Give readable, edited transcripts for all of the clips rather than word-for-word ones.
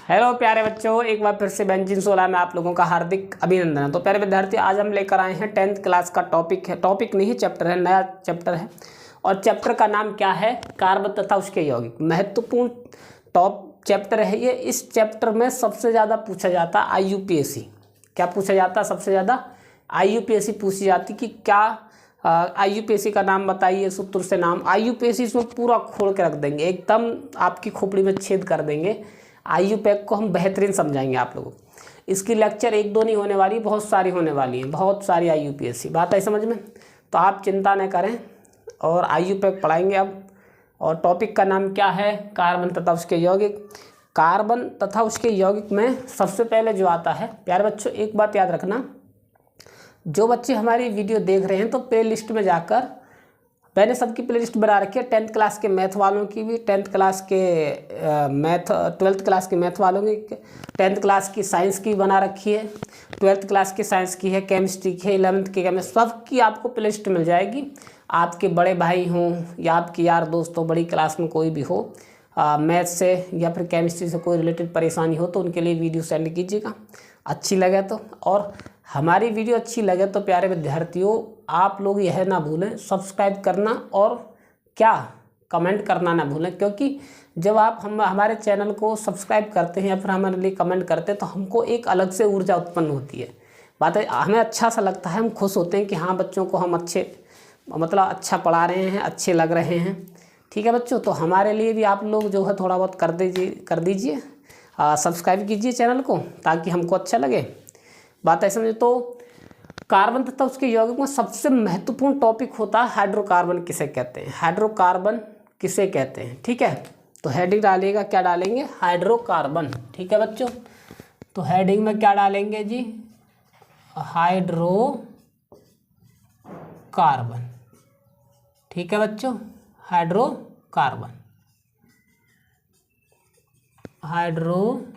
Hello प्यारे बच्चों, एक बार फिर से बेंजीन 16 में आप लोगों का हार्दिक अभिनंदन है। तो प्यारे विद्यार्थी, आज हम लेकर आए हैं 10th क्लास का टॉपिक है, टॉपिक नहीं चैप्टर है, नया चैप्टर है। और चैप्टर का नाम क्या है? कार्बन तथा उसके यौगिक। महत्वपूर्ण टॉप चैप्टर है ये। इस चैप्टर में सबसे ज़्यादा पूछा जाता IUPAC। क्या पूछा जाता? सबसे ज़्यादा IUPAC पूछी जाती कि क्या IUPAC का नाम बताइए, सूत्र से नाम। IUPAC इसमें पूरा खोल के रख देंगे, एकदम आपकी खोपड़ी में छेद कर देंगे। IUPAC को हम बेहतरीन समझाएंगे आप लोगों को। इसकी लेक्चर एक दो नहीं होने वाली, बहुत सारी होने वाली हैं, बहुत सारी IUPAC। बात है समझ में? तो आप चिंता न करें और IUPAC पढ़ाएंगे अब। और टॉपिक का नाम क्या है? कार्बन तथा उसके यौगिक। कार्बन तथा उसके यौगिक में सबसे पहले जो आता है, प्यारे बच्चों एक बात याद रखना, जो बच्चे हमारी वीडियो देख रहे हैं तो प्ले लिस्ट में जाकर, मैंने सबकी प्लेलिस्ट बना रखी है। 10th क्लास के मैथ वालों की भी, 10th क्लास के मैथ, 12th क्लास के मैथ वालों की, 10th क्लास की साइंस की बना रखी है, 12th क्लास की साइंस की है, केमिस्ट्री की है, 11th की केमिस्ट्री, सबकी आपको प्लेलिस्ट मिल जाएगी। आपके बड़े भाई हों या आपके यार दोस्त हो, बड़ी क्लास में कोई भी हो, मैथ से या फिर केमिस्ट्री से कोई रिलेटेड परेशानी हो तो उनके लिए वीडियो सेंड कीजिएगा, अच्छी लगे तो। और हमारी वीडियो अच्छी लगे तो प्यारे विद्यार्थियों, आप लोग यह ना भूलें सब्सक्राइब करना और क्या कमेंट करना ना भूलें, क्योंकि जब आप हमारे चैनल को सब्सक्राइब करते हैं या फिर हमारे लिए कमेंट करते हैं तो हमको एक अलग से ऊर्जा उत्पन्न होती है। बात है, हमें अच्छा सा लगता है, हम खुश होते हैं कि हाँ बच्चों को हम मतलब अच्छा पढ़ा रहे हैं, अच्छे लग रहे हैं। ठीक है बच्चों, तो हमारे लिए भी आप लोग जो है थोड़ा बहुत कर दीजिए, सब्सक्राइब कीजिए चैनल को ताकि हमको अच्छा लगे। बात है समझे? तो कार्बन तथा उसके यौगिक में सबसे महत्वपूर्ण टॉपिक होता है हाइड्रोकार्बन किसे कहते हैं। हाइड्रोकार्बन किसे कहते हैं? ठीक है, तो हेडिंग डालिएगा, क्या डालेंगे? हाइड्रोकार्बन। ठीक है बच्चों, तो हेडिंग में क्या डालेंगे जी? हाइड्रोकार्बन। ठीक है बच्चों, हाइड्रोकार्बन, हाइड्रोकार्बन।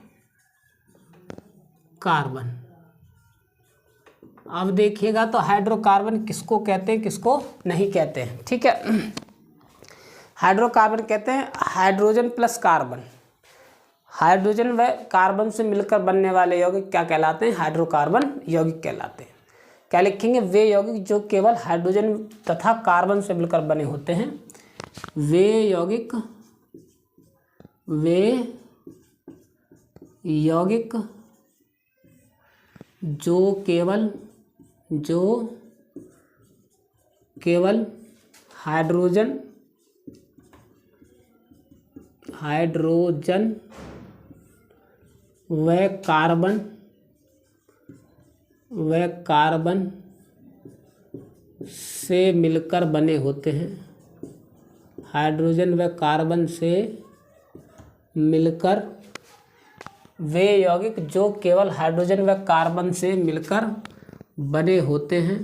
अब देखिएगा तो हाइड्रोकार्बन किसको कहते हैं, किसको नहीं कहते हैं। ठीक है, हाइड्रोकार्बन कहते हैं हाइड्रोजन प्लस कार्बन। हाइड्रोजन व कार्बन से मिलकर बनने वाले यौगिक क्या कहलाते हैं? हाइड्रोकार्बन यौगिक कहलाते हैं। क्या लिखेंगे? वे यौगिक जो केवल हाइड्रोजन तथा कार्बन से मिलकर बने होते हैं। वे यौगिक जो केवल हाइड्रोजन व कार्बन से मिलकर बने होते हैं। हाइड्रोजन व कार्बन से मिलकर, वे यौगिक जो केवल हाइड्रोजन व कार्बन से मिलकर बने होते हैं,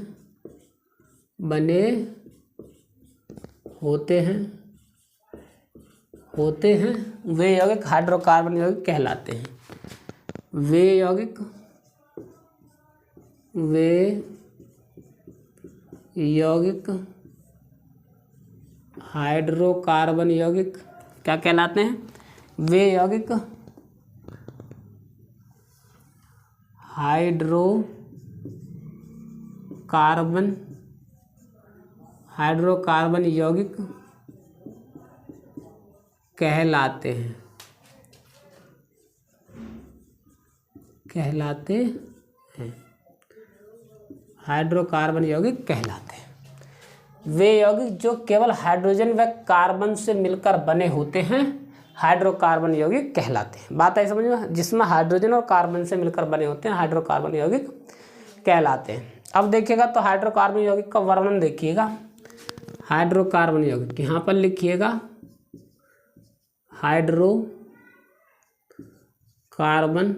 वे यौगिक हाइड्रोकार्बन यौगिक कहलाते हैं। वे यौगिक हाइड्रोकार्बन यौगिक क्या कहलाते हैं? वे यौगिक हाइड्रोकार्बन यौगिक कहलाते हैं। हाइड्रोकार्बन यौगिक कहलाते हैं। वे यौगिक जो केवल हाइड्रोजन व कार्बन से मिलकर बने होते हैं, हाइड्रोकार्बन यौगिक कहलाते हैं। बात है समझ में? जिसमें हाइड्रोजन और कार्बन से मिलकर बने होते हैं, हाइड्रोकार्बन यौगिक कहलाते हैं। अब देखिएगा तो हाइड्रोकार्बन यौगिक का वर्णन देखिएगा। हाइड्रोकार्बन यौगिक यहाँ पर लिखिएगा, हाइड्रोकार्बन।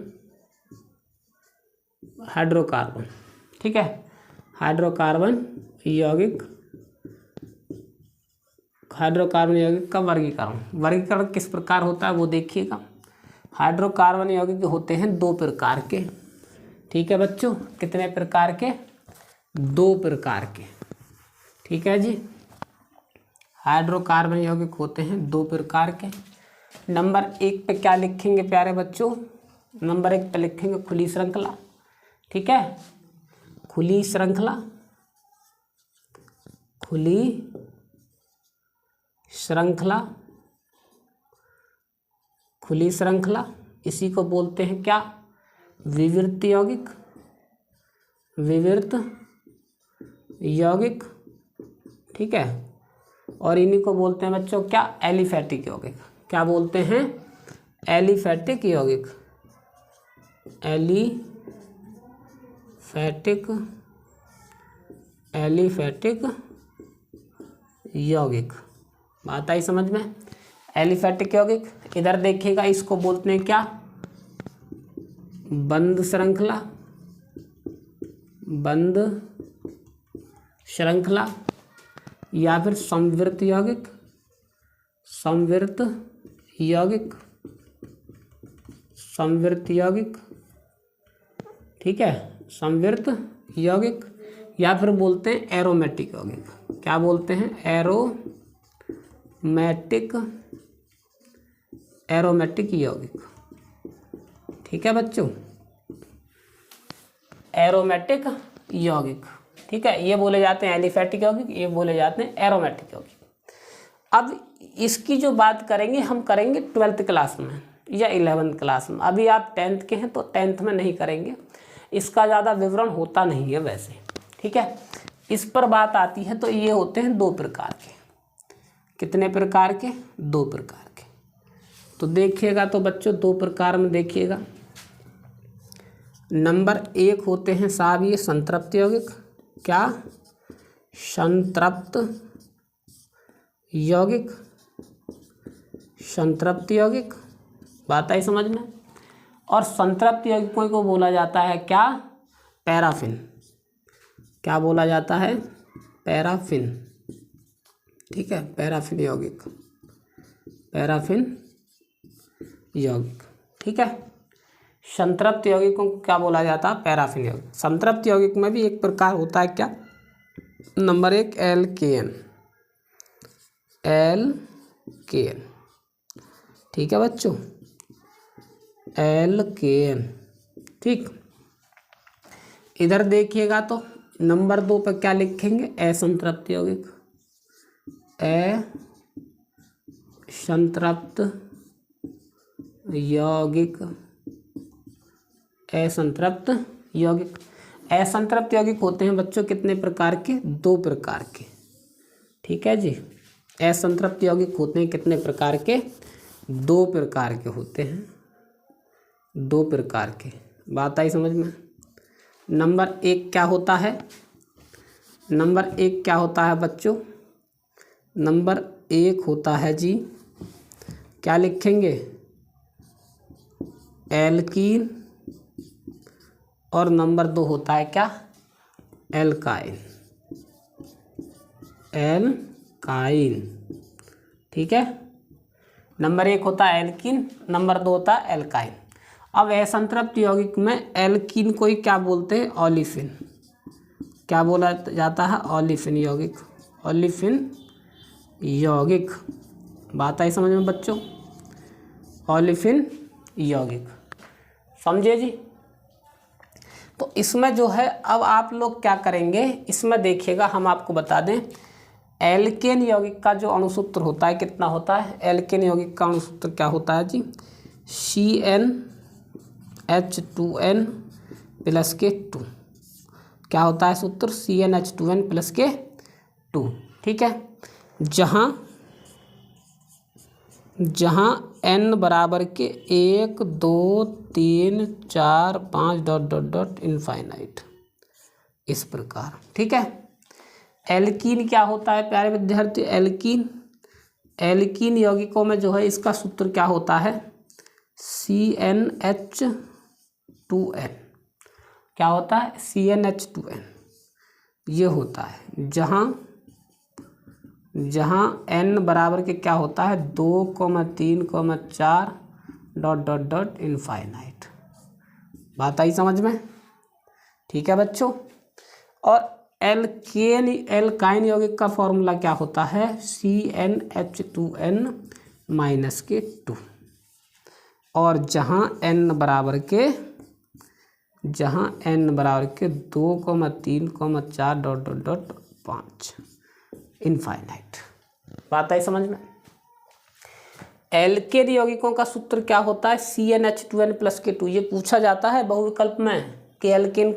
ठीक है, हाइड्रोकार्बन यौगिक का वर्गीकरण किस प्रकार होता है वो देखिएगा। हाइड्रोकार्बन यौगिक होते हैं दो प्रकार के। ठीक है बच्चों, कितने प्रकार के? दो प्रकार के। ठीक है जी, हाइड्रोकार्बन यौगिक होते हैं दो प्रकार के। नंबर 1 पे क्या लिखेंगे प्यारे बच्चों? नंबर 1 पे लिखेंगे खुली श्रृंखला, ठीक है, खुली श्रृंखला, खुली श्रृंखला, खुली श्रृंखला, इसी को बोलते हैं क्या, विवृत यौगिक, विवृत यौगिक, ठीक है, और इन्हीं को बोलते हैं बच्चों क्या, एलिफैटिक यौगिक। क्या बोलते हैं, एलिफैटिक यौगिक, एलिफैटिक, एलिफैटिक यौगिक। बात आई समझ में, एलिफैटिक यौगिक। इधर देखिएगा, इसको बोलते हैं क्या, बंद श्रृंखला, बंद श्रृंखला, या फिर संवृत यौगिक, संवृत यौगिक, संवृत यौगिक, ठीक है, संवृत यौगिक, या फिर बोलते हैं एरोमेटिक यौगिक। क्या बोलते हैं, एरोमेटिक, एरोमेटिक यौगिक, ठीक है बच्चों, एरोमेटिक यौगिक, ठीक है, ये बोले जाते हैं एलिफैटिक यौगिक, ये बोले जाते हैं एरोमेटिक यौगिक। अब इसकी जो बात करेंगे हम करेंगे 12th क्लास में या 11th क्लास में। अभी आप 10th के हैं तो 10th में नहीं करेंगे, इसका ज़्यादा विवरण होता नहीं है वैसे, ठीक है। इस पर बात आती है तो ये होते हैं 2 प्रकार के। कितने प्रकार के, 2 प्रकार के। तो देखिएगा तो बच्चों 2 प्रकार में देखिएगा। नंबर 1 होते हैं साहब ये संतृप्त यौगिक। क्या, संतृप्त यौगिक, संतृप्त यौगिक। बात आई समझ में। और संतृप्त यौगिकों को बोला जाता है क्या, पैराफिन। क्या बोला जाता है, पैराफिन, ठीक है, पैराफिन यौगिक, पैराफिन यौगिक, ठीक है। संतृप्त यौगिकों को क्या बोला जाता है, पैराफिन यौगिक। संतृप्त यौगिक में भी एक प्रकार होता है क्या, नंबर 1 एल्केन, एल्केन, ठीक है बच्चों, एल्केन, ठीक। इधर देखिएगा तो नंबर 2 पर क्या लिखेंगे, असंतृप्त यौगिक, असंतृप्त यौगिक, असंतृप्त यौगिक। असंतृप्त यौगिक होते हैं बच्चों कितने प्रकार के, 2 प्रकार के, ठीक है जी। असंतृप्त यौगिक होते हैं कितने प्रकार के, 2 प्रकार के होते हैं, 2 प्रकार के। बात आई समझ में। नंबर 1 क्या होता है, नंबर 1 क्या होता है बच्चों, नंबर 1 होता है जी, क्या लिखेंगे, एल्कीन, और नंबर 2 होता है क्या, एल्काइन, एल्काइन, ठीक है। नंबर 1 होता है एल्कीन, नंबर 2 होता है एल्काइन। अब असंतृप्त यौगिक में एल्कीन को ही क्या बोलते हैं, ओलिफिन। क्या बोला जाता है, ओलिफिन यौगिक, ओलिफिन यौगिक। बात आई समझ में बच्चों, ओलिफिन यौगिक, समझे जी। तो इसमें जो है अब आप लोग क्या करेंगे, इसमें देखिएगा हम आपको बता दें, एल्केन यौगिक का जो अणुसूत्र होता है कितना होता है, एल्केन यौगिक का अणुसूत्र क्या होता है जी, CnH2n + के2। क्या होता है सूत्र, CnH2n + के2, ठीक है। जहाँ n बराबर के 1 2 3 4 5 ... इनफाइनाइट, इस प्रकार, ठीक है। एल्कीन क्या होता है प्यारे विद्यार्थी, एल्कीन, एल्कीन यौगिकों में जो है इसका सूत्र क्या होता है, CnH2n। क्या होता है, CnH2n, ये होता है। जहाँ n बराबर के क्या होता है, 2 3 4 ... इनफाइनाइट। बात आई समझ में, ठीक है बच्चों। और एल्काइन यौगिक का फॉर्मूला क्या होता है, CnH2n - के2। और जहाँ n बराबर के 2,3,4 ... इनफाइनाइट। बात आई समझ में। एल्केन यौगिकों का सूत्र क्या होता है? CnH2n + K2। ये पूछा जाता है बहुविकल्प में कि एल्केन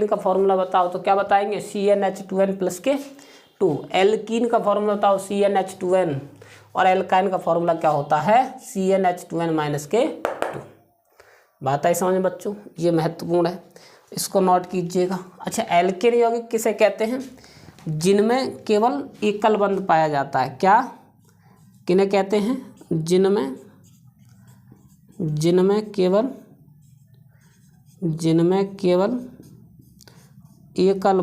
का फॉर्मूला बताओ, तो क्या बताएंगे? CnH2n + K2। एल्कीन का फॉर्मूला बताओ, CnH2n। और एल्काइन का फॉर्मूला क्या होता है? CnH2n - K2। बात आई समझ में बच्चों, ये महत्वपूर्ण है, इसको नोट कीजिएगा। अच्छा, एल्केन यौगिक किसे कहते हैं? जिनमें केवल एकल बंध पाया जाता है। क्या, किन्हें कहते हैं? जिनमें केवल एकल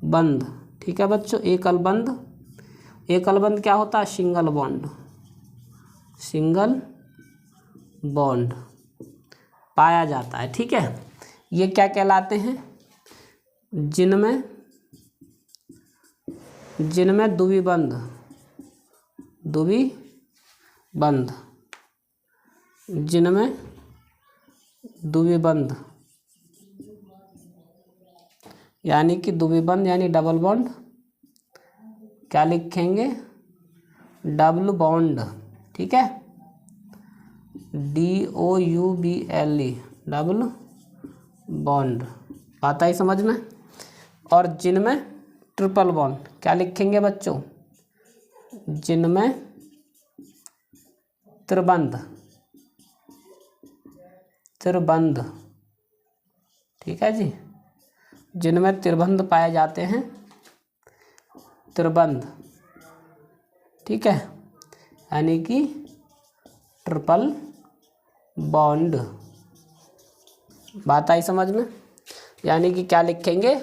बंध। ठीक है बच्चों, एकल बंध क्या होता है? सिंगल बॉन्ड पाया जाता है। ठीक है, ये क्या कहलाते हैं? जिनमें द्विबंध जिनमें द्विबंध यानी कि द्विबंध यानी डबल बॉन्ड, क्या लिखेंगे? Double bond. ठीक है, DOUBLE, डबल बॉन्ड। आता ही समझ में। और जिनमें ट्रिपल बॉन्ड, क्या लिखेंगे बच्चों? जिनमें त्रिबंध। ठीक है जी, जिनमें त्रिबंध पाए जाते हैं, त्रिबंध। ठीक है, यानी कि ट्रिपल बॉन्ड। बात आई समझ में, यानी कि क्या लिखेंगे?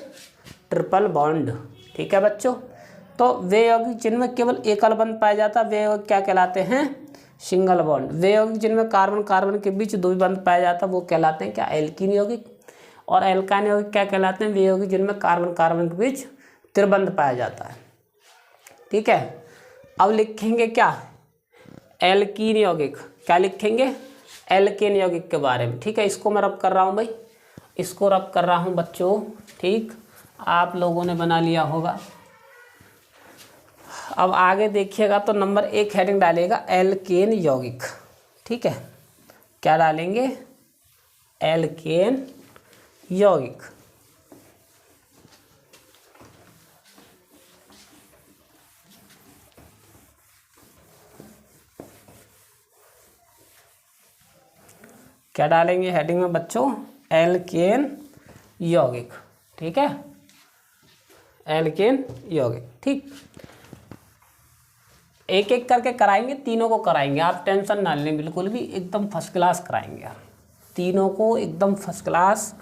Triple bond. ठीक है बच्चों, तो वे यौगिक जिनमें केवल एकल बंध पाया जाता है वे यौगिक क्या कहलाते हैं? Single bond. वे यौगिक जिनमें कार्बन के बीच द्विबंध पाया जाता है वो कहलाते हैं क्या? एल्कीन यौगिक। और एल्काइन यौगिक क्या कहलाते हैं? वे यौगिक जिनमें कार्बन के बीच त्रिबंध पाया जाता है। ठीक है, अब लिखेंगे क्या? एल्कीन यौगिक। क्या लिखेंगे? एल्केन यौगिक के बारे में। ठीक है, इसको मैं रब कर रहा हूँ भाई, इसको रब कर रहा हूँ बच्चों। ठीक, आप लोगों ने बना लिया होगा। अब आगे देखिएगा तो नंबर 1 हेडिंग डालेगा एल्केन यौगिक। ठीक है, क्या डालेंगे? एल्केन यौगिक। क्या डालेंगे हेडिंग में बच्चों? एल्केन यौगिक। ठीक है, एल्केन यौगिक। ठीक, एक एक करके कराएंगे, तीनों को कराएंगे, आप टेंशन ना लें, बिल्कुल भी एकदम फर्स्ट क्लास कराएंगे। आप तीनों को एकदम फर्स्ट क्लास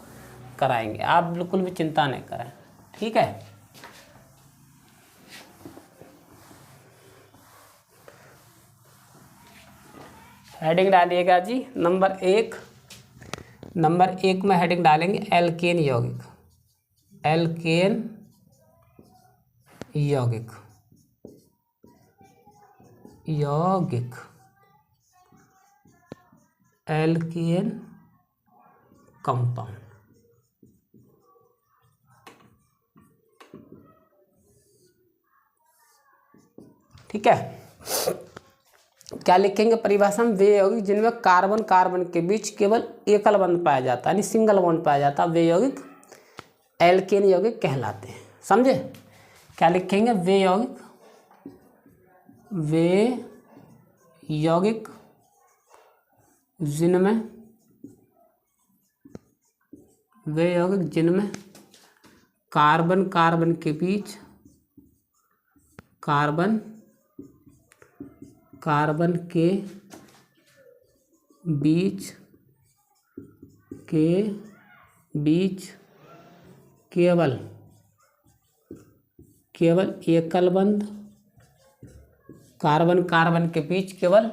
कराएंगे, आप बिल्कुल भी चिंता नहीं करें। ठीक है, हेडिंग डालिएगा जी। नंबर एक में हेडिंग डालेंगे एल्केन यौगिक। एल्केन यौगिक एल्केन कंपाउंड। ठीक है, क्या लिखेंगे परिभाषा में? वे यौगिक जिनमें कार्बन के बीच केवल एकल बंध पाया जाता है यानी सिंगल बॉन्ड पाया जाता है वे यौगिक एल्केन यौगिक कहलाते हैं। समझे? क्या लिखेंगे? वे यौगिक जिनमें कार्बन के बीच केवल एकल बंध, कार्बन के बीच केवल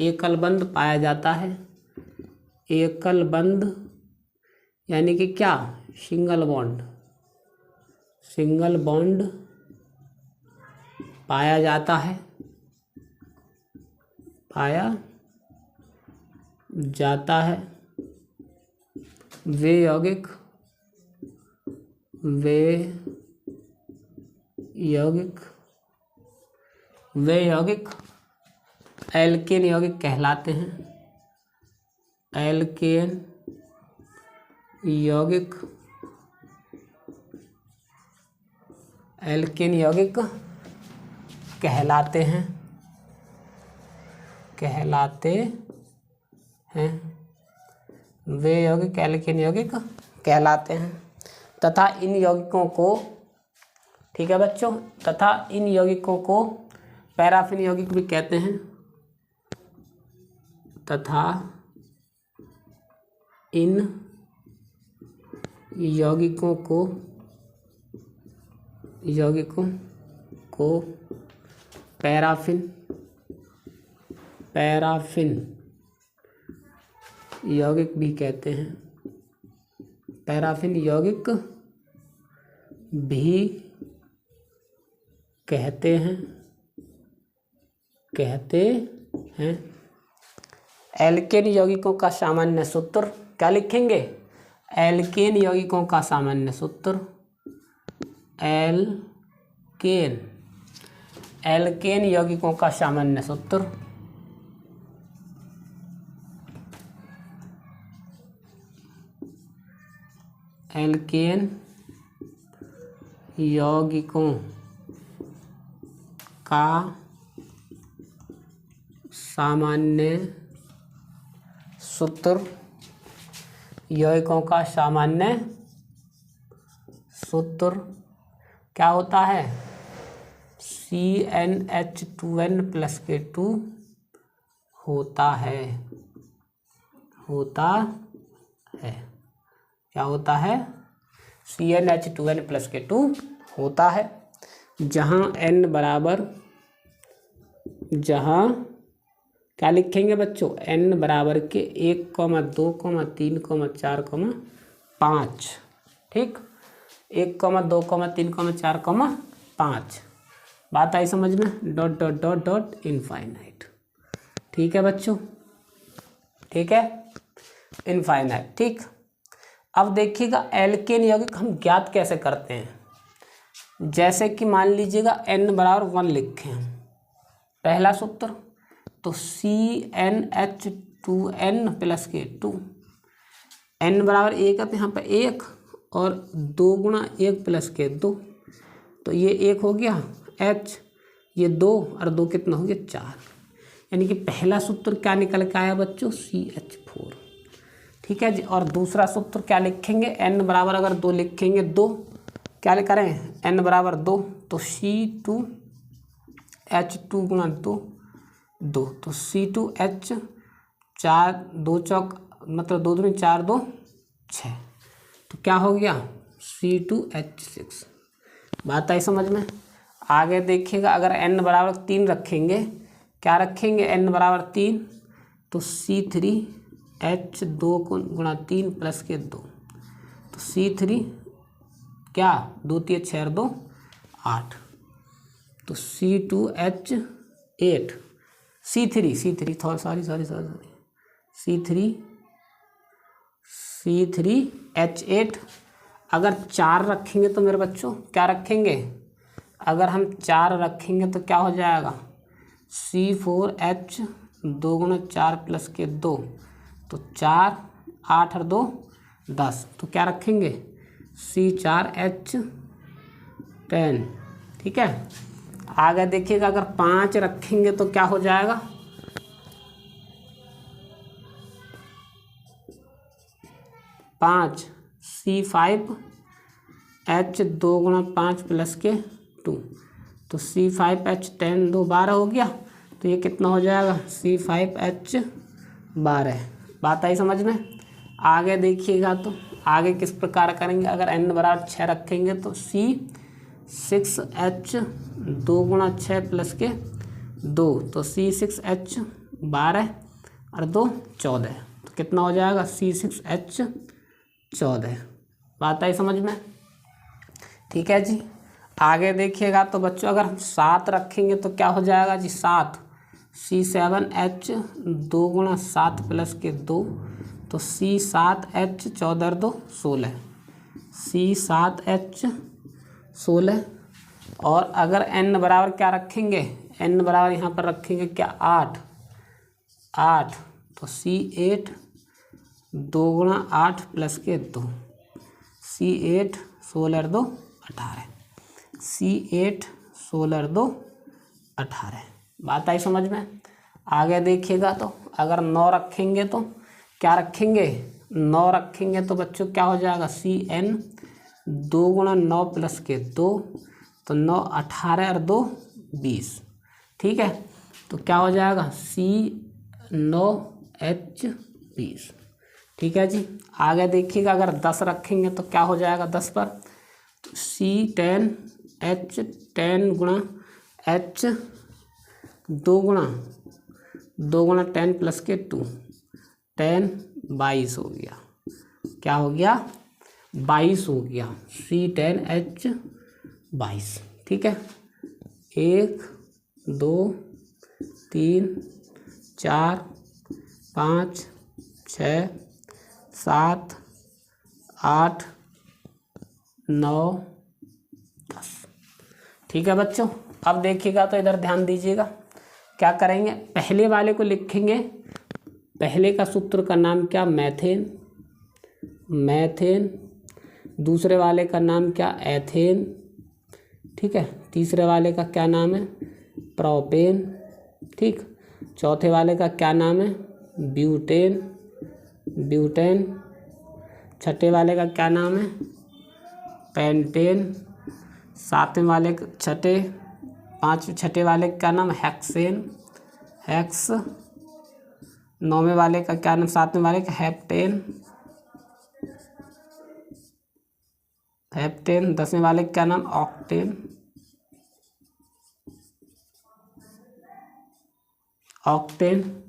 एकल बंध पाया जाता है। एकल बंध यानी कि क्या? सिंगल बॉन्ड पाया जाता है। पाया जाता है। वे यौगिक एल्केन यौगिक कहलाते हैं। एल्केन यौगिक कहलाते हैं वे यौगिक एल्केन यौगिक कहलाते हैं तथा इन यौगिकों को, ठीक है बच्चों, तथा इन यौगिकों को पैराफिन यौगिक भी कहते हैं। तथा इन यौगिकों को पैराफिन यौगिक भी कहते हैं। पैराफिन यौगिक भी कहते हैं। एल्केन यौगिकों का सामान्य सूत्र क्या लिखेंगे? एल्केन यौगिकों का सामान्य सूत्र, एल्केन यौगिकों का सामान्य सूत्र एल्केन यौगिकों का सामान्य सूत्र क्या होता है? CnH2n+K2 होता है। क्या होता है? CnH2n+K2 होता है। जहाँ क्या लिखेंगे बच्चों? n बराबर के 1, 2, 3, 4, 5। ठीक, 1, 2, 3, 4, 5। बात आई समझ में? Dot dot dot dot infinite. ठीक है बच्चों, ठीक है, इनफाइनाइट। ठीक, अब देखिएगा एल्केन यौगिक हम ज्ञात कैसे करते हैं। जैसे कि मान लीजिएगा n बराबर 1 लिखें, पहला सूत्र तो CnH2n+K2, n बराबर 1 है तो यहाँ पर 1 और 2 गुणा 1 + K2, तो ये 1 हो गया, H ये 2 और 2 कितना हो गया 4। यानी कि पहला सूत्र क्या निकल के आया बच्चों? CH4। ठीक है जी। और दूसरा सूत्र क्या लिखेंगे? n बराबर अगर 2 लिखेंगे, 2 क्या करें? n बराबर 2 तो C2H2 गुणा 2, तो C2H 4, 2 चौक मतलब 2 दूनी 4, 2 6, तो क्या हो गया? C2H6। बात आई समझ में? आगे देखिएगा अगर n बराबर 3 रखेंगे, क्या रखेंगे? n बराबर 3 तो C3H2 गुणा 3 + K2, तो C3 क्या 2 3 6 2 8, तो C2H8 C3 थोड़ा सॉरी C3H8। अगर 4 रखेंगे तो मेरे बच्चों क्या रखेंगे? अगर हम 4 रखेंगे तो क्या हो जाएगा? C4H2 गुणा 4 + K2, तो 4, 8 और 2 10, तो क्या रखेंगे? C4H10। ठीक है। आगे देखिएगा अगर 5 रखेंगे तो क्या हो जाएगा? 5 C5H2 गुणा 5 + K2, तो C5H10 2 12 हो गया, तो ये कितना हो जाएगा? C5H12। बात आई समझ में? आगे देखिएगा तो आगे किस प्रकार करेंगे? अगर n बराबर 6 रखेंगे तो C6H2 गुणा 6 + K2, तो C6H12 और 2 14, तो कितना हो जाएगा? C6H14। बात आई समझ में? ठीक है जी। आगे देखिएगा तो बच्चों अगर हम 7 रखेंगे तो क्या हो जाएगा जी? 7 C7H 2 गुणा 7 प्लस के 2, तो C7H 14 2 16, C7H 16। और अगर n बराबर क्या रखेंगे, n बराबर यहाँ पर रखेंगे क्या 8, तो C8 2 गुणा 8 प्लस के 2, C8 16 2 18, C8 16 2 18। बात आई समझ में। आगे देखिएगा तो अगर 9 रखेंगे तो क्या रखेंगे, 9 रखेंगे तो बच्चों क्या हो जाएगा, CN 2 गुणा 9 प्लस के 2, तो 9 18 और 2 20। ठीक है, तो क्या हो जाएगा C9H 20। ठीक है जी। आगे देखिएगा अगर 10 रखेंगे तो क्या हो जाएगा 10 पर, तो C10H 10 गुणा H 2 गुणा 10 प्लस के 2, 10 22 हो गया। क्या हो गया, 22 हो गया, C10H 22। ठीक है, 1 2 3 4 5 6 7 8 9 10। ठीक है बच्चों, अब देखिएगा तो इधर ध्यान दीजिएगा, क्या करेंगे, पहले वाले को लिखेंगे, पहले का सूत्र का नाम क्या, मैथेन, दूसरे वाले का नाम क्या, एथेन। ठीक है, तीसरे वाले का क्या नाम है, प्रोपेन। ठीक, चौथे वाले का क्या नाम है, ब्यूटेन। छठे वाले का क्या नाम है, पेंटेन। छठे वाले का क्या नाम, हेक्सेन, हेक्स। नौवें वाले का क्या नाम, सातवें वाले का हेप्टेन। 10वें वाले का क्या नाम, ऑक्टेन।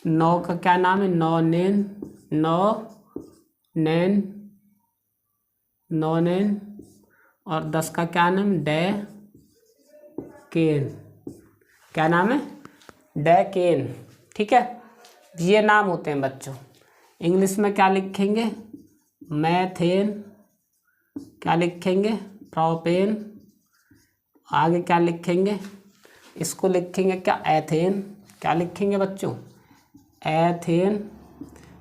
नौ का क्या नाम है, नौनेन। और 10 का क्या नाम, डेकेन। क्या नाम है, डेकेन। ठीक है, ये नाम होते हैं बच्चों। इंग्लिश में क्या लिखेंगे, मैथेन, क्या लिखेंगे, प्रोपेन। आगे क्या लिखेंगे, इसको लिखेंगे क्या, एथेन। क्या लिखेंगे बच्चों, एथेन।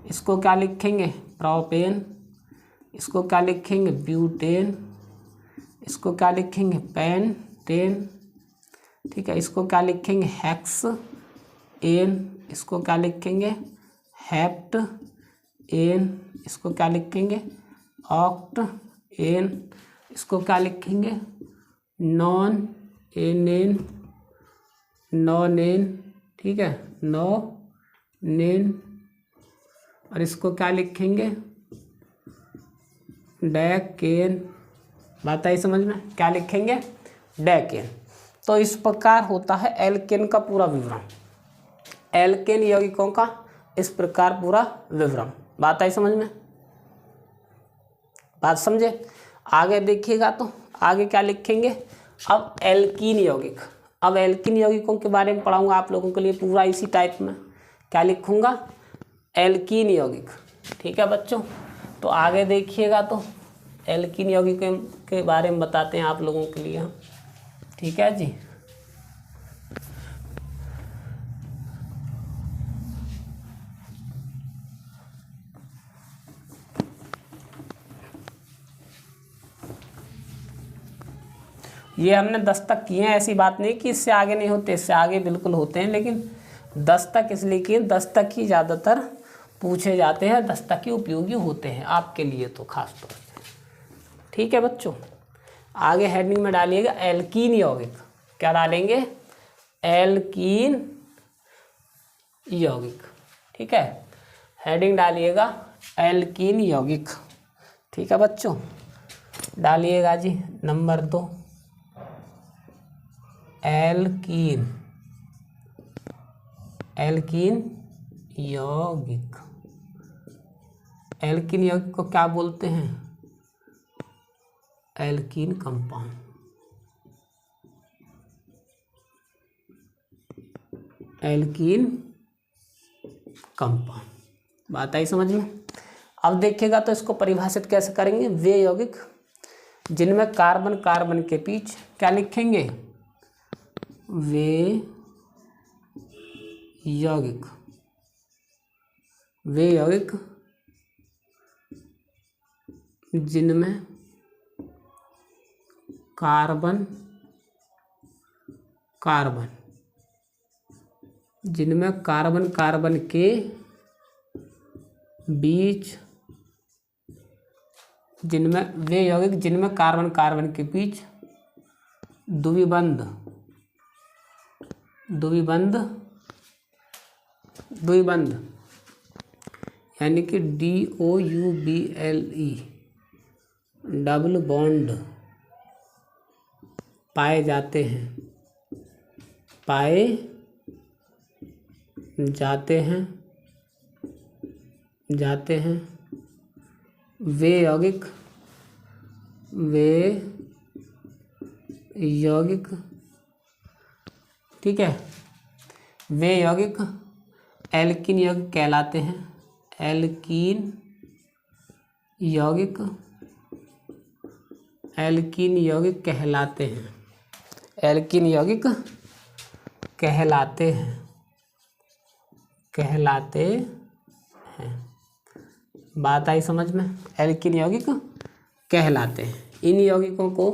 इसको क्या लिखेंगे, प्रोपेन। इसको क्या लिखेंगे, ब्यूटेन। इसको क्या लिखेंगे, पेंटेन। ठीक है, इसको क्या लिखेंगे, हेक्स एन। इसको क्या लिखेंगे, हेप्ट एन। इसको क्या लिखेंगे, ऑक्ट एन। इसको क्या लिखेंगे, नॉनेन। ठीक है, नॉनेन। और इसको क्या लिखेंगे, डेकेन। बात आई समझ में, क्या लिखेंगे, डेकेन। तो इस प्रकार होता है एल्केन का पूरा विवरण, एल्केन यौगिकों का इस प्रकार पूरा विवरण। बात आई समझ में, बात समझे। आगे देखिएगा तो आगे क्या लिखेंगे, अब एल्कीन यौगिक। अब एल्कीन यौगिकों के बारे में पढ़ाऊंगा आप लोगों के लिए पूरा इसी टाइप में। क्या लिखूंगा, एल्कीन यौगिक। ठीक है बच्चों, तो आगे देखिएगा तो एल्कीन यौगिकों के बारे में बताते हैं आप लोगों के लिए हम। ठीक है जी। ये हमने 10 तक किए हैं, ऐसी बात नहीं कि इससे आगे नहीं होते, इससे आगे बिल्कुल होते हैं, लेकिन 10 तक इसलिए कि 10 तक ही ज़्यादातर पूछे जाते हैं, 10 तक ही उपयोगी होते हैं आपके लिए तो खास तौर से। ठीक है बच्चों, आगे हेडिंग में डालिएगा एल्कीन यौगिक। क्या डालेंगे, एल्कीन यौगिक। ठीक है, हेडिंग डालिएगा एल्कीन यौगिक। ठीक है बच्चों, डालिएगा जी नंबर 2 एल्कीन यौगिक। एल्कीन यौगिक को क्या बोलते हैं, एल्कीन कंपाउंड। Alkene compound. बात आई समझ में। अब देखिएगा तो इसको परिभाषित कैसे करेंगे। वे यौगिक जिनमें कार्बन कार्बन के बीच क्या लिखेंगे, वे यौगिक जिनमें कार्बन कार्बन के बीच, वे यौगिक जिनमें कार्बन कार्बन के बीच द्विबंध यानी कि DOUBLE डबल बॉन्ड पाए जाते हैं वे यौगिक ठीक है, वे यौगिक एल्कीन यौगिक कहलाते हैं। एल्कीन यौगिक कहलाते हैं। बात आई समझ में। एल्कीन यौगिक कहलाते हैं। इन यौगिकों को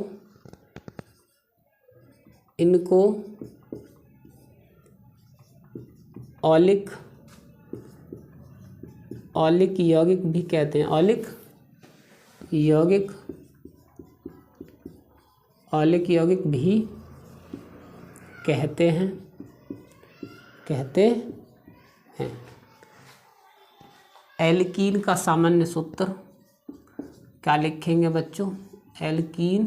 ऑलिक यौगिक भी कहते हैं। ऑलिक यौगिक भी कहते हैं। एल्कीन का सामान्य सूत्र क्या लिखेंगे बच्चों। एल्कीन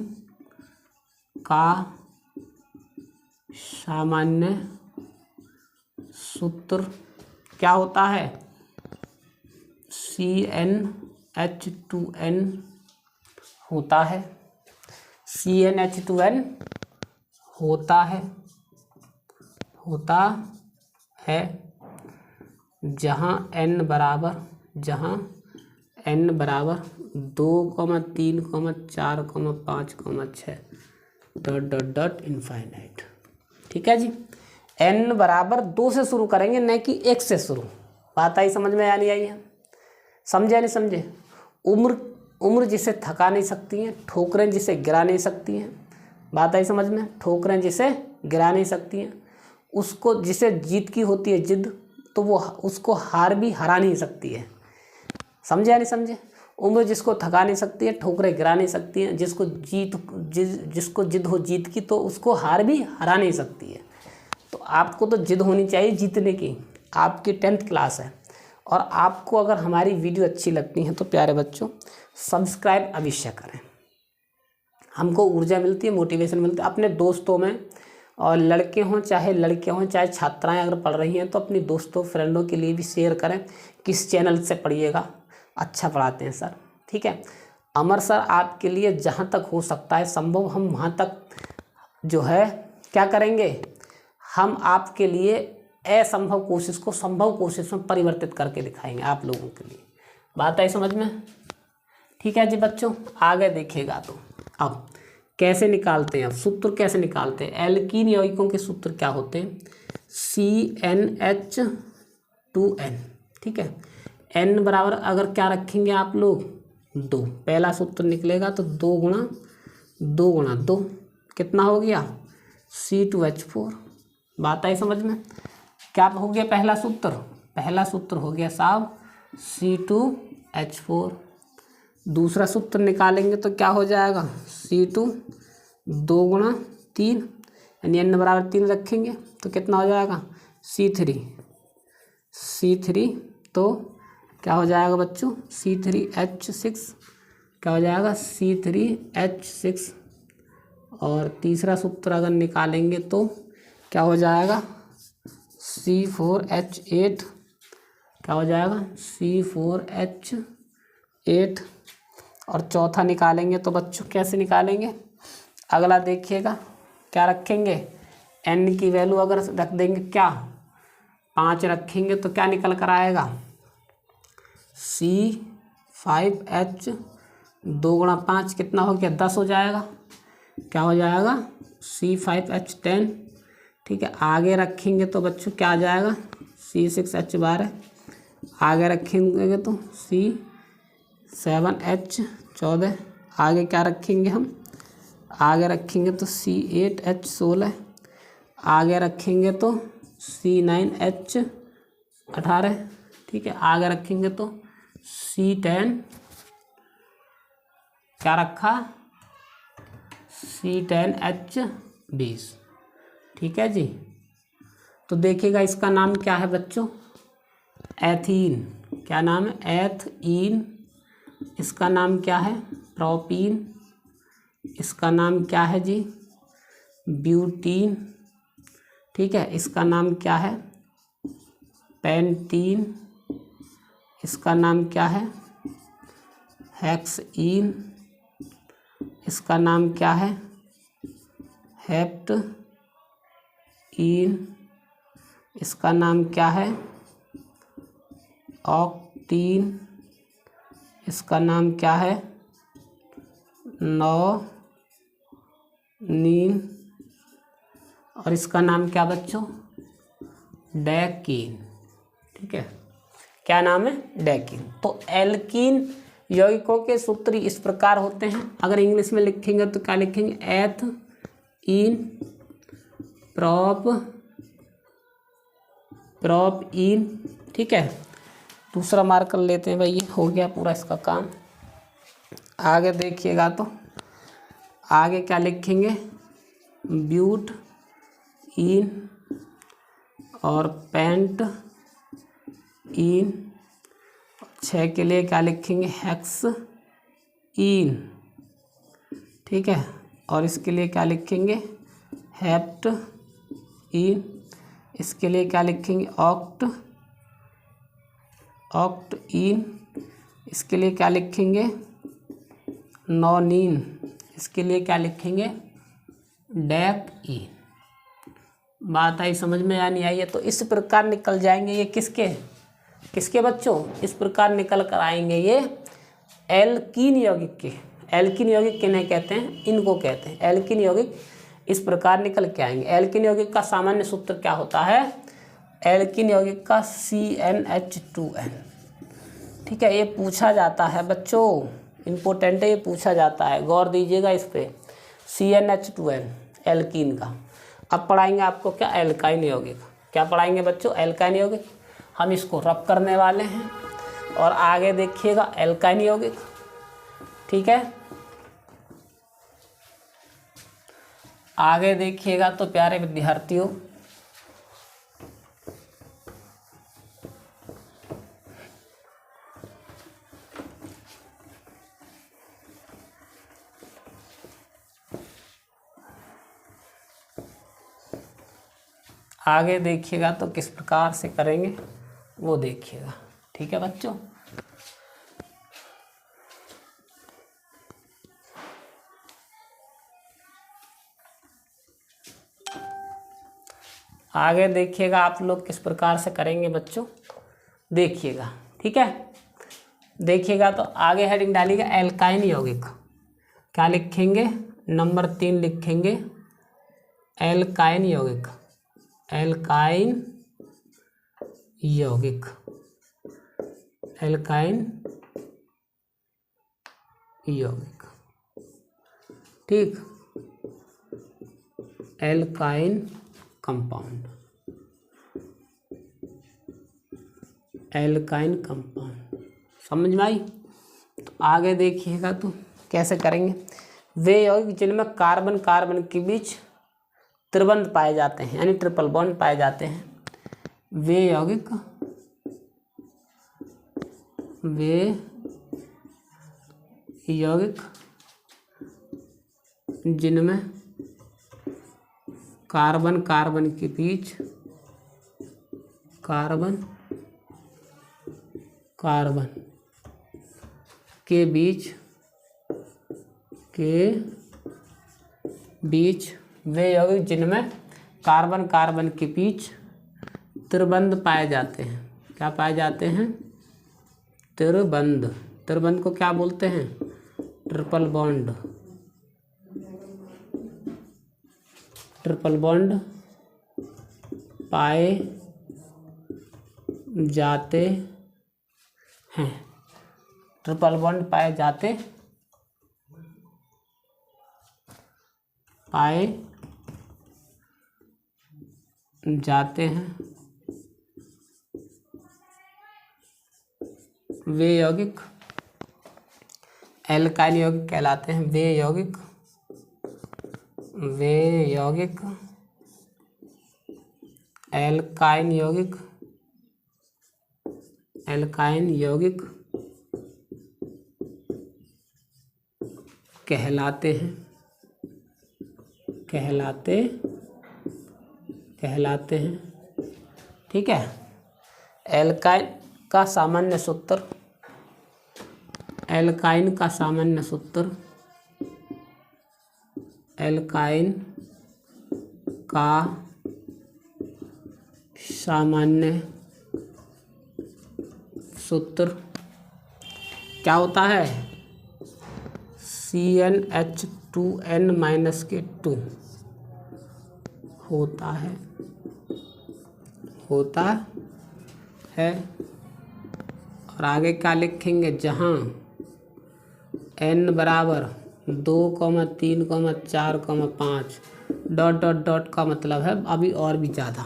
का सामान्य सूत्र क्या होता है। CnH2n होता है। CnH2n होता है जहाँ n बराबर 2, 3, 4, 5, 6 ... इनफाइनाइट। ठीक है जी। n बराबर 2 से शुरू करेंगे, न कि 1 से शुरू। बात आई समझ में या नहीं आई है। समझे नहीं समझे। उम्र जिसे थका नहीं सकती हैं, ठोकरें जिसे गिरा नहीं सकती हैं। बात आई समझ में। ठोकरें जिसे गिरा नहीं सकती हैं, उसको जिसे जीत की होती है जिद, तो वो उसको हार भी हरा नहीं सकती है। समझे या नहीं समझे। उम्र जिसको थका नहीं सकती है, ठोकरें गिरा नहीं सकती हैं, जिसको जिद हो जीत की, तो उसको हार भी हरा नहीं सकती है। तो आपको तो जिद होनी चाहिए जीतने की। आपकी 10th क्लास है और आपको अगर हमारी वीडियो अच्छी लगती है तो प्यारे बच्चों सब्सक्राइब अवश्य करें। हमको ऊर्जा मिलती है, मोटिवेशन मिलती है। अपने दोस्तों में, और लड़के हों चाहे लड़कियां हों, चाहे छात्राएं अगर पढ़ रही हैं, तो अपनी दोस्तों फ्रेंडों के लिए भी शेयर करें। किस चैनल से पढ़िएगा, अच्छा पढ़ाते हैं सर। ठीक है। अमर सर आपके लिए जहाँ तक हो सकता है संभव, हम वहाँ तक जो है क्या करेंगे, हम आपके लिए असंभव कोशिश को संभव कोशिश में परिवर्तित करके दिखाएंगे आप लोगों के लिए। बात आई समझ में। ठीक है जी बच्चों, आगे देखिएगा। तो अब कैसे निकालते हैं, अब सूत्र कैसे निकालते हैं। एल्कीन यौगिकों के सूत्र क्या होते हैं। CnH2n। ठीक है। n बराबर अगर क्या रखेंगे आप लोग 2, पहला सूत्र निकलेगा तो 2 गुणा 2 कितना हो गया C2H4। बात आई समझ में। क्या हो गया पहला सूत्र हो गया साहब C2H4। दूसरा सूत्र निकालेंगे तो क्या हो जाएगा C2 2 गुणा 3, यानी n बराबर 3 रखेंगे तो कितना हो जाएगा C3। तो क्या हो जाएगा बच्चों C3H6। क्या हो जाएगा C3H6। और तीसरा सूत्र अगर निकालेंगे तो क्या हो जाएगा C4H8। क्या हो जाएगा C4H8। और चौथा निकालेंगे तो बच्चों कैसे निकालेंगे, अगला देखिएगा क्या रखेंगे। n की वैल्यू अगर रख देंगे क्या 5 रखेंगे तो क्या निकल कर आएगा, C5H 2 गुणा 5 कितना हो गया, 10 हो जाएगा। क्या हो जाएगा, C5H10। ठीक है, आगे रखेंगे तो बच्चों क्या आ जाएगा, C6H12। आगे रखेंगे तो C7H14। आगे क्या रखेंगे हम, आगे रखेंगे तो C8H16। आगे रखेंगे तो C9H18। ठीक है, आगे रखेंगे तो C10, क्या रखा, C10H20। ठीक है जी। तो देखिएगा इसका नाम क्या है बच्चों, एथीन। क्या नाम है, एथीन। इसका नाम क्या है, प्रोपीन। इसका नाम क्या है जी, ब्यूटीन। ठीक है, इसका नाम क्या है, पेंटीन। इसका नाम क्या है, हेक्सईन। इसका नाम क्या है, हेप्टईन। इसका नाम क्या है, ऑक्टीन। इसका नाम क्या है, नोनीन। और इसका नाम क्या बच्चों, डेकीन। ठीक है, क्या नाम है, डेकीन। तो एल्कीन यौगिकों के सूत्र इस प्रकार होते हैं। अगर इंग्लिश में लिखेंगे तो क्या लिखेंगे, एथीन, प्रोपीन। ठीक है, दूसरा मार्क कर लेते हैं भाई, ये हो गया पूरा इसका काम। आगे देखिएगा तो आगे क्या लिखेंगे, ब्यूटईन और पेंटईन। 6 के लिए क्या लिखेंगे, हेक्सईन। ठीक है, और इसके लिए क्या लिखेंगे, हेप्टईन। इसके लिए क्या लिखेंगे, ऑक्टईन। इसके लिए क्या लिखेंगे, नोनीन। इसके लिए क्या लिखेंगे, डेकईन। बात आई समझ में या नहीं आई है? तो इस प्रकार निकल जाएंगे ये किसके बच्चों, इस प्रकार निकल कर आएंगे ये एल्कीन यौगिक के। एल्कीन यौगिक किन्हें कहते हैं, इनको कहते हैं एल्कीन यौगिक। इस प्रकार निकल के आएंगे। एल्कीन यौगिक का सामान्य सूत्र क्या होता है, एल्कीन यौगिक का CnH2n। ठीक है, ये पूछा जाता है बच्चों, इम्पोर्टेंट है, ये पूछा जाता है, गौर दीजिएगा इस पे। CnH2n एल्कीन का। अब पढ़ाएंगे आपको क्या, एल्काइन यौगिक। क्या पढ़ाएंगे बच्चों, एल्काइन यौगिक। हम इसको रब करने वाले हैं और आगे देखिएगा एल्काइन यौगिक। ठीक है, आगे देखिएगा तो प्यारे विद्यार्थियों, आगे देखिएगा तो किस प्रकार से करेंगे वो देखिएगा। ठीक है बच्चों, आगे देखिएगा आप लोग किस प्रकार से करेंगे बच्चों, देखिएगा। ठीक है, देखिएगा तो आगे हेडिंग डालिएगा एल्काइन यौगिक। क्या लिखेंगे, नंबर 3 लिखेंगे एल्काइन यौगिक। एल्काइन यौगिक, एल्काइन यौगिक। ठीक, एल्काइन कंपाउंड, एल्काइन कंपाउंड। समझ में आई? तो आगे देखिएगा तो कैसे करेंगे। वे यौगिक जिनमें कार्बन कार्बन के बीच त्रिबंध पाए जाते हैं, यानी ट्रिपल बॉन्ड पाए जाते हैं, वे यौगिक जिनमें कार्बन कार्बन के बीच वे यौगिक जिनमें कार्बन कार्बन के बीच त्रिबंध पाए जाते हैं। क्या पाए जाते हैं? त्रिबंध। त्रिबंध को क्या बोलते हैं? Triple bond. ट्रिपल बॉन्ड पाए जाते हैं। ट्रिपल बॉन्ड पाए जाते हैं। वे यौगिक एल्काइल यौगिक कहलाते हैं। वे यौगिक एल्काइन यौगिक कहलाते हैं। ठीक है। एल्काइन का सामान्य सूत्र, एल्काइन का सामान्य सूत्र, एल्काइन का सामान्य सूत्र क्या होता है? CnH2n-2 होता है। और आगे क्या लिखेंगे? जहाँ n बराबर 2, 3, 4, 5 डॉट का मतलब है अभी और भी ज़्यादा,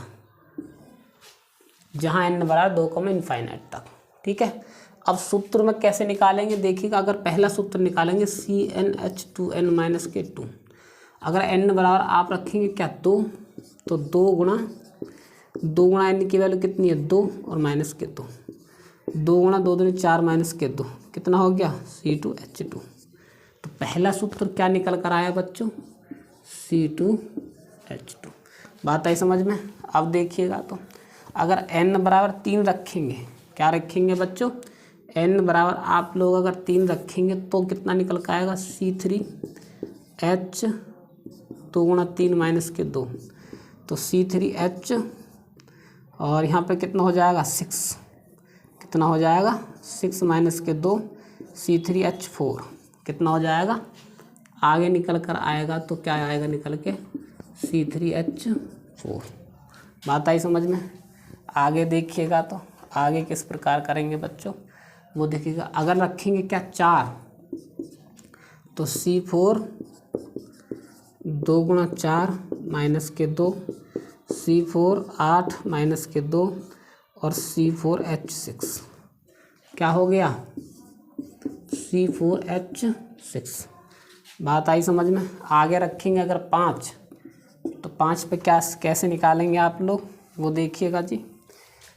जहाँ n बराबर 2, इनफाइनाइट तक। ठीक है। अब सूत्र में कैसे निकालेंगे देखिएगा। अगर पहला सूत्र निकालेंगे CnH2n-2, अगर n बराबर आप रखेंगे क्या 2, तो 2 गुणा n की वैल्यू कितनी है? 2 और माइनस के 2, 2 गुणा 2 दूनी 4 माइनस के 2 कितना हो गया? C2H2। तो पहला सूत्र क्या निकल कर आया बच्चों? C2H2। बात आई समझ में? अब देखिएगा तो अगर n बराबर 3 रखेंगे, क्या रखेंगे बच्चों? n बराबर आप लोग अगर 3 रखेंगे तो कितना निकल कर आएगा? C3H 2 गुणा 3 माइनस के 2, तो C3H और यहाँ पे कितना हो जाएगा? 6। कितना हो जाएगा? 6 माइनस के 2 C3H4 कितना हो जाएगा? आगे निकल कर आएगा तो क्या आएगा निकल के? C3H4। बात आई समझ में? आगे देखिएगा तो आगे किस प्रकार करेंगे बच्चों वो देखिएगा। अगर रखेंगे क्या 4, तो C4 2 गुणा 4 माइनस के 2, C4 8 माइनस के 2 और C4H6 क्या हो गया? C4H6। बात आई समझ में? आगे रखेंगे अगर 5, तो 5 पे क्या कैसे निकालेंगे आप लोग वो देखिएगा जी।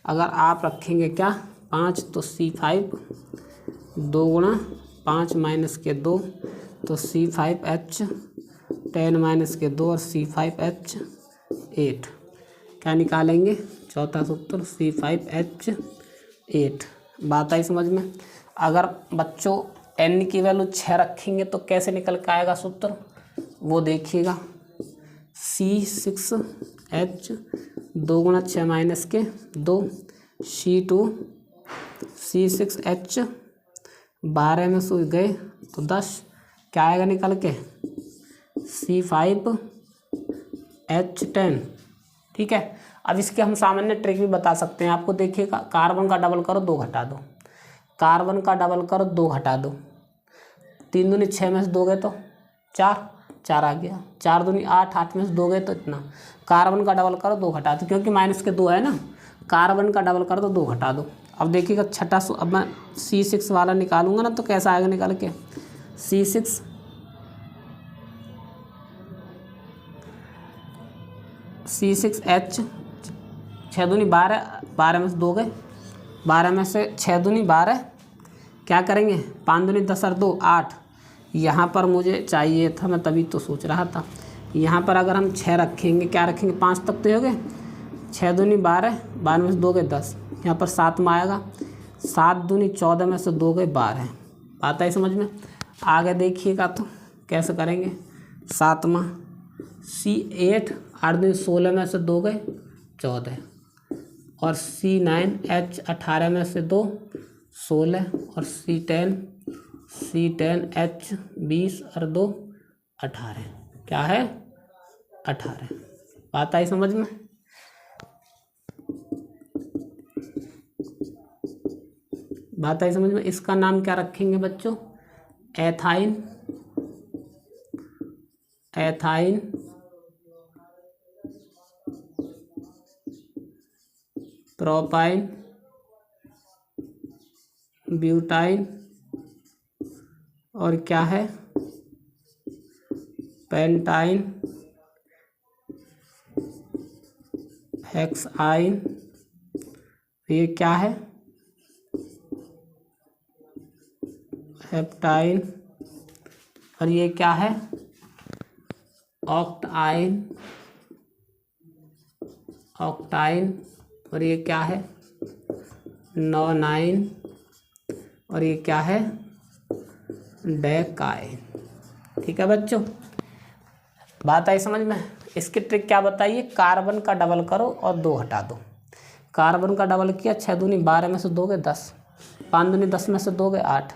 अगर आप रखेंगे क्या 5, तो C5 2 गुणा 5 माइनस के 2, तो C5H 10 माइनस के 2 और C5H8 क्या निकालेंगे? चौथा सूत्र C5H8। बात आई समझ में? अगर बच्चों n की वैल्यू 6 रखेंगे तो कैसे निकल के आएगा सूत्र वो देखिएगा। C6H 2 गुणा 6 माइनस के 2, C6H 12 में से गए तो 10 क्या आएगा निकल के? C5H10। ठीक है। अब इसके हम सामान्य ट्रिक भी बता सकते हैं आपको। देखिएगा, कार्बन का डबल करो 2 घटा दो, कार्बन का डबल करो 2 घटा दो, 3 दूनी 6 में से 2 गए तो 4 आ गया, 4 दूनी 8, 8 में से 2 गए तो इतना। कार्बन का डबल करो 2 घटा दो, क्योंकि माइनस के 2 है ना, कार्बन का डबल कर दो 2 घटा दो। अब देखिएगा छठा अब मैं C6 वाला निकालूंगा ना तो कैसा आएगा निकल के? C6H 6 दूनी 12, 12 में से 2 गए, 12 में से 6 दूनी 12, क्या करेंगे 5 दूनी 10 और 2 8। यहाँ पर मुझे चाहिए था, मैं तभी तो सोच रहा था। यहाँ पर अगर हम 6 रखेंगे, क्या रखेंगे 5 तक तो हो गए, 6 दूनी 12, 12 में से 2 गए 10, यहाँ पर 7 में आएगा, 7 दूनी 14 में से 2 गए 12। बात आई समझ में? आगे देखिएगा तो कैसे करेंगे। 7वां C8, 8 दूनी 16 में से 2 गए 14 और C9H18 में से 2 16 और C10H20 और 2 18। क्या है? 18। बात आई समझ में? बात आई समझ में? इसका नाम क्या रखेंगे बच्चों? एथाइन, एथाइन, प्रोपाइन, ब्यूटाइन और क्या है? Pentyne, hexyne. ये क्या है? हेप्टाइन। और ये क्या है? ऑक्टाइन, ऑक्टाइन। और ये क्या है? नोनाइन। और ये क्या है? डेकाइन। ठीक है बच्चों, बात आई समझ में? इसकी ट्रिक क्या बताइए? कार्बन का डबल करो और 2 हटा दो। कार्बन का डबल किया, 6 दूनी 12 में से 2 गए 10, 5 दूनी 10 में से 2 गए 8,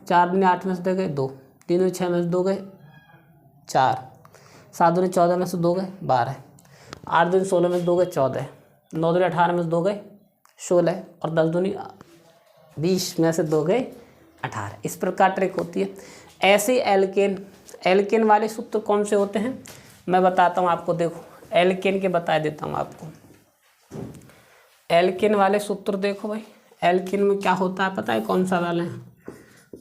4 दूनी 8 में से 2 गए 2, 3 दूनी 6 में से 2 गए 4, 7 दूनी 14 में से 2 गए 12, 8 दूनी 16 में से 2 गए 14, 9 दूनी 18 में से 2 गए 16 और 10 दूनी 20 में से 2 गए 18। इस प्रकार ट्रिक होती है। ऐसे एल्केन, एल्केन वाले सूत्र कौन से होते हैं मैं बताता हूँ आपको। देखो एल्केन के बता देता हूँ आपको। एल्केन वाले सूत्र देखो भाई, एल्केन में क्या होता है पता है? कौन सा वाले हैं?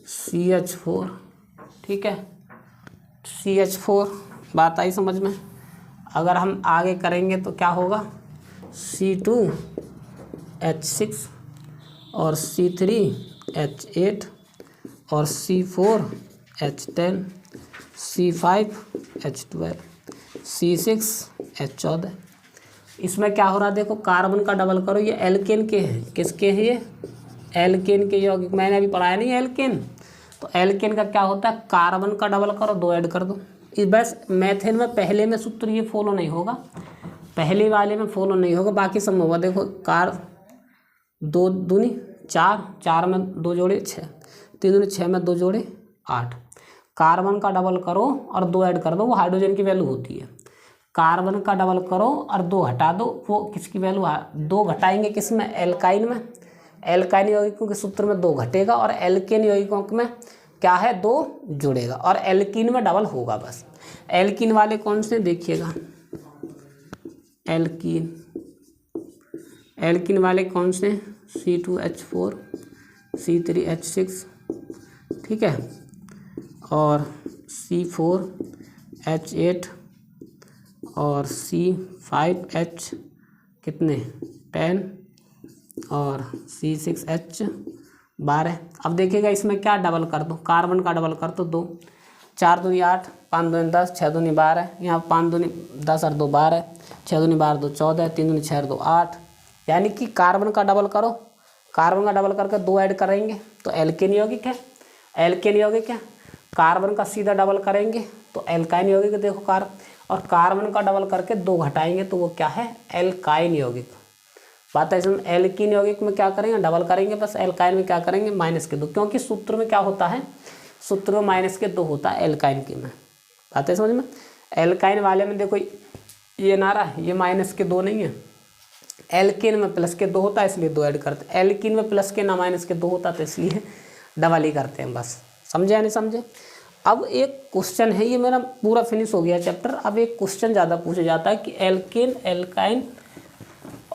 CH4। ठीक है, CH4। बात आई समझ में? अगर हम आगे करेंगे तो क्या होगा? C2H6 और C3H8 और C4H10, C5H12, C6H14। इसमें क्या हो रहा है देखो, कार्बन का डबल करो। ये एल्केन के हैं। किसके हैं ये? एल्केन के यौगिक। मैंने अभी पढ़ाया नहीं एल्केन। तो एल्केन का क्या होता है? कार्बन का डबल करो, 2 ऐड कर दो। इस बस मेथेन में पहले में सूत्र ये फॉलो नहीं होगा, पहले वाले में फॉलो नहीं होगा, बाकी सब में होगा। देखो 2 दूनी 4, 4 में 2 जोड़े 6, 3 दूनी 6 में 2 जोड़े 8। कार्बन का डबल करो और 2 ऐड कर दो, वो हाइड्रोजन की वैल्यू होती है। कार्बन का डबल करो और 2 हटा दो, वो किसकी वैल्यू? 2 घटाएंगे किस में? एल्काइन में। एल्काइन यौगिकों के सूत्र में 2 घटेगा और एल्केन यौगिकों में क्या है? 2 जुड़ेगा और एल्कीन में डबल होगा बस। एल्कीन वाले कौन से देखिएगा? एल्कीन, एल्कीन वाले कौन से? C2H4, C3H6, ठीक है, और C4H8 और C5H कितने? 10 और C6H12। अब देखिएगा इसमें क्या डबल कर दो? कार्बन का डबल कर दो 2, 4 दूनी 8, 5 दूनी 10, 6 दूनी 12, यहाँ 5 दूनी 10 और 2 12, 6 दूनी 12 2 14, 3 दूनी 6 2 8। यानी कि कार्बन का डबल करो, कार्बन का डबल करके 2 ऐड करेंगे तो एल्केन यौगिक है। एल्केन यौगिक है। कार्बन का सीधा डबल करेंगे तो एल्काइन यौगिक देखो कार्बन, और कार्बन का डबल करके 2 घटाएंगे तो वो क्या है? एल्काइन यौगिक। बात है इसमें। एल्कीन यौगिक में क्या करेंगे? डबल करेंगे बस। एल्काइन में क्या करेंगे? -2, क्योंकि सूत्र में क्या होता है? सूत्र में -2 होता है एल्काइन की में। बात है समझ में? एल्काइन वाले में देखो ये नारा, ये -2 नहीं है। एल्केन में +2 होता है इसलिए 2 ऐड करते हैं। एल्कीन में प्लस के ना -2 होता तो इसलिए डबल ही करते हैं बस। समझे या नहीं समझे? अब एक क्वेश्चन है, ये मेरा पूरा फिनिश हो गया चैप्टर। अब एक क्वेश्चन ज़्यादा पूछा जाता है कि एल्केन, एल्काइन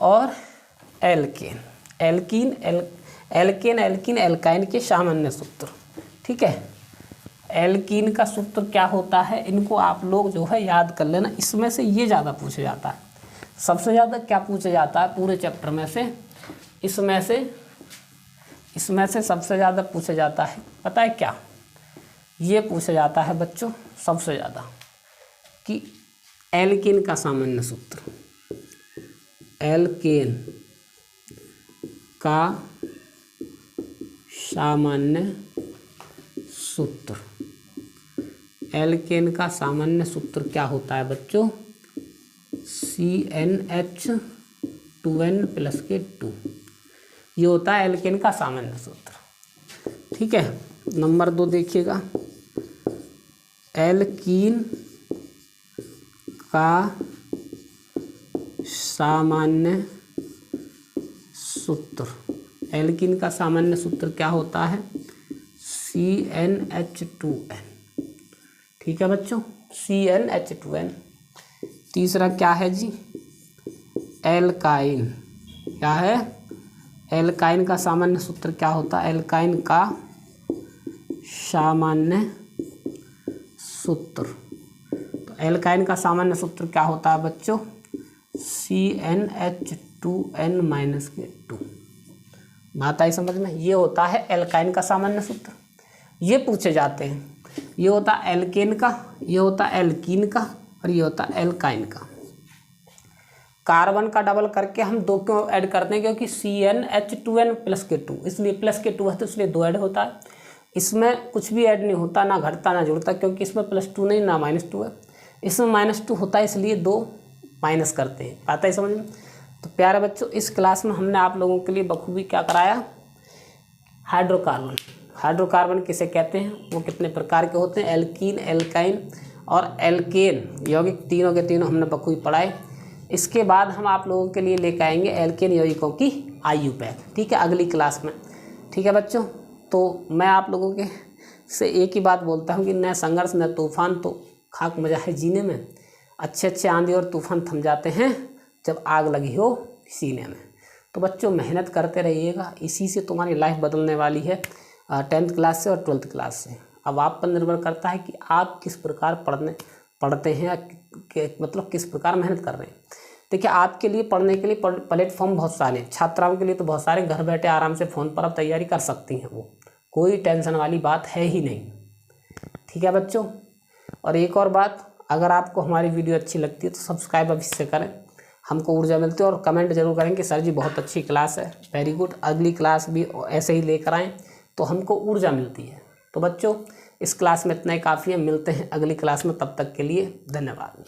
और alkane, alkene, alkane, alkene, alkyne के सामान्य सूत्र। ठीक है, एल्कीन का सूत्र क्या होता है? इनको आप लोग जो है याद कर लेना। इसमें से ये ज़्यादा पूछा जाता है। सबसे ज़्यादा क्या पूछा जाता है पूरे चैप्टर में से? इसमें से सबसे ज़्यादा पूछा जाता है पता है क्या? ये पूछा जाता है बच्चों सबसे ज़्यादा कि एल्केन का सामान्य सूत्र। एल्केन का सामान्य सूत्र। एल्केन का सामान्य सूत्र क्या होता है बच्चों? CnH2 2n प्लस के 2, ये होता है एल्केन का सामान्य सूत्र। ठीक है, नंबर 2 देखिएगा, एल्कीन का सामान्य सूत्र, एल्कीन का सामान्य सूत्र क्या होता है? CnH2n। ठीक है बच्चों, CnH2n। तीसरा क्या है जी? एल्काइन। क्या है? एल्काइन का सामान्य सूत्र क्या होता है? एल्काइन का सामान्य सूत्र, तो एल्काइन का सामान्य सूत्र क्या होता है बच्चों? CnH2n माइनस के 2। बात आई समझ में? ये होता है एल्काइन का सामान्य सूत्र। ये पूछे जाते हैं, ये होता है एल्केन का, ये होता है एल्कीन का, और ये होता है एल्काइन का। कार्बन का डबल करके हम 2 क्यों ऐड करते हैं? क्योंकि CnH2n प्लस के 2, इसलिए प्लस के 2 है तो इसलिए 2 ऐड होता है। इसमें कुछ भी ऐड नहीं होता, ना घटता ना जुड़ता, क्योंकि इसमें +2 नहीं ना -2 है। इसमें -2 होता है इसलिए 2 माइनस करते हैं। आता है समझ में? तो प्यारे बच्चों, इस क्लास में हमने आप लोगों के लिए बखूबी क्या कराया? हाइड्रोकार्बन। हाइड्रोकार्बन किसे कहते हैं, वो कितने प्रकार के होते हैं? एल्कीन, एल्काइन और एल्केन यौगिक, तीनों के तीनों हमने बखूबी पढ़ाए। इसके बाद हम आप लोगों के लिए लेकर आएंगे एल्केन यौगिकों की IUPAC। ठीक है, अगली क्लास में। ठीक है बच्चों, तो मैं आप लोगों के से एक ही बात बोलता हूँ कि न संघर्ष न तूफान, तो खाक मजा है जीने में। अच्छे अच्छे आंधी और तूफान थम जाते हैं जब आग लगी हो सीने में। तो बच्चों मेहनत करते रहिएगा, इसी से तुम्हारी लाइफ बदलने वाली है, 10th क्लास से और 12th क्लास से। अब आप पर निर्भर करता है कि आप किस प्रकार पढ़ते हैं, मतलब किस प्रकार मेहनत कर रहे हैं। देखिए, आपके लिए पढ़ने के लिए प्लेटफॉर्म बहुत सारे हैं, छात्राओं के लिए तो बहुत सारे, घर बैठे आराम से फ़ोन पर आप तैयारी कर सकती हैं, वो कोई टेंशन वाली बात है ही नहीं। ठीक है बच्चों, और एक और बात, अगर आपको हमारी वीडियो अच्छी लगती है तो सब्सक्राइब अवश्य करें, हमको ऊर्जा मिलती है। और कमेंट जरूर करें कि सर जी बहुत अच्छी क्लास है, वेरी गुड, अगली क्लास भी ऐसे ही लेकर आएँ, तो हमको ऊर्जा मिलती है। तो बच्चों, इस क्लास में इतना ही काफ़ी है, मिलते हैं अगली क्लास में, तब तक के लिए धन्यवाद।